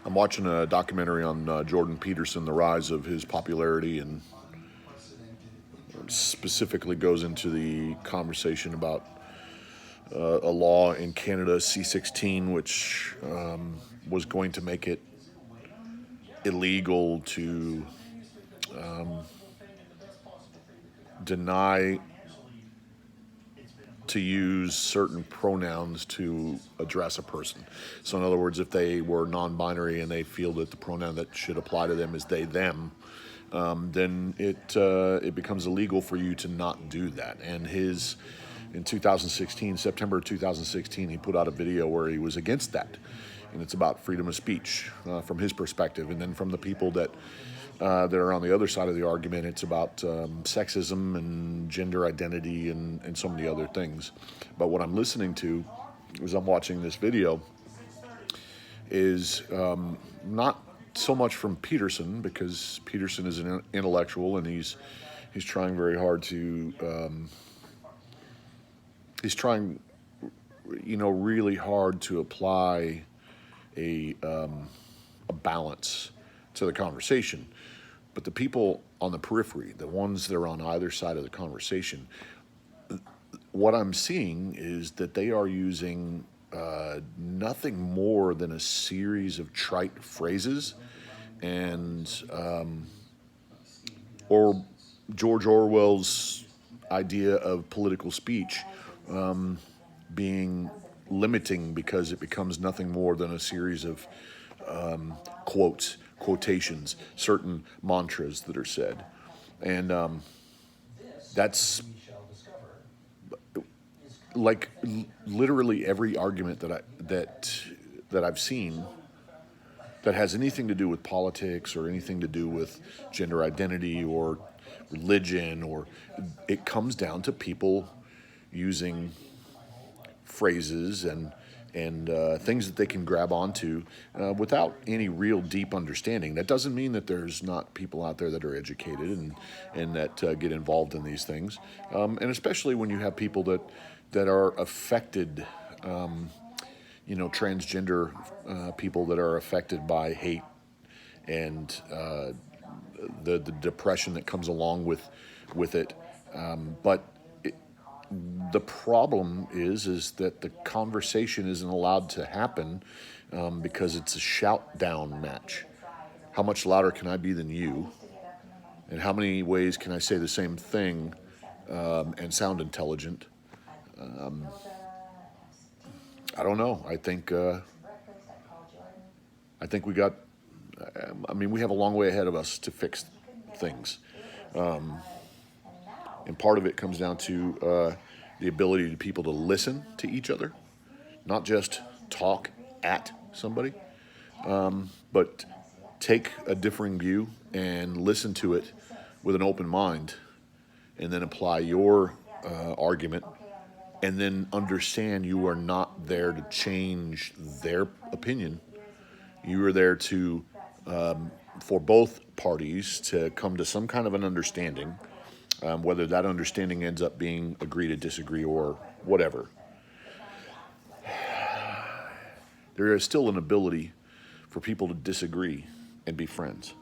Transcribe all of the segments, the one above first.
I'm watching a documentary on Jordan Peterson, the rise of his popularity, and specifically goes into the conversation about a law in Canada, C-16, which was going to make it illegal to deny to use certain pronouns to address a person. So in other words, if they were non-binary and they feel that the pronoun that should apply to them is they, them, then it becomes illegal for you to not do that. And in 2016, September 2016, he put out a video where he was against that. And it's about freedom of speech from his perspective. And then from the people that are on the other side of the argument, it's about sexism and gender identity and so many other things. But what I'm listening to as I'm watching this video is not so much from Peterson, because Peterson is an intellectual and he's trying very hard to he's trying really hard to apply a balance to the conversation. But the people on the periphery, the ones that are on either side of the conversation, what I'm seeing is that they are using nothing more than a series of trite phrases and or George Orwell's idea of political speech being limiting, because it becomes nothing more than a series of quotations, certain mantras that are said. And that's like literally every argument that I've seen that has anything to do with politics or anything to do with gender identity or religion, or it comes down to people using phrases and things that they can grab onto without any real deep understanding. That doesn't mean that there's not people out there that are educated and that get involved in these things. And especially when you have people that are affected, transgender people that are affected by hate and the depression that comes along with it. But the problem is that the conversation isn't allowed to happen because it's a shout down match. How much louder can I be than you? And how many ways can I say the same thing and sound intelligent? I don't know. I think we got. We have a long way ahead of us to fix things. And part of it comes down to the ability to people to listen to each other, not just talk at somebody, but take a differing view and listen to it with an open mind, and then apply your argument, and then understand you are not there to change their opinion. You are there to, for both parties to come to some kind of an understanding. Whether that understanding ends up being agree to disagree or whatever. There is still an ability for people to disagree and be friends.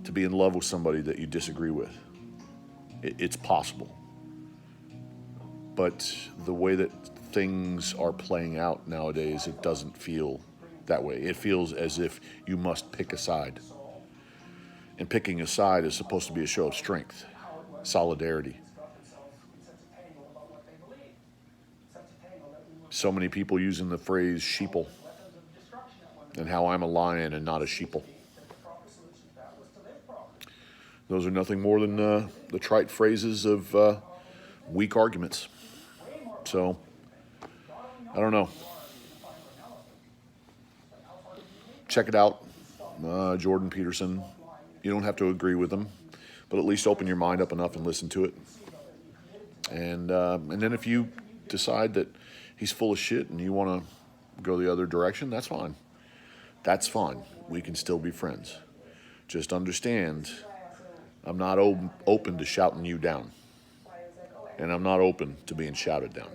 To be in love with somebody that you disagree with. It's possible. But the way that things are playing out nowadays, it doesn't feel that way. It feels as if you must pick a side. And picking a side is supposed to be a show of strength, solidarity. So many people using the phrase sheeple, and how I'm a lion and not a sheeple. Those are nothing more than the trite phrases of weak arguments. So, I don't know. Check it out, Jordan Peterson. You don't have to agree with them, but at least open your mind up enough and listen to it. And then if you decide that he's full of shit and you want to go the other direction, that's fine. That's fine. We can still be friends. Just understand, I'm not open to shouting you down. And I'm not open to being shouted down.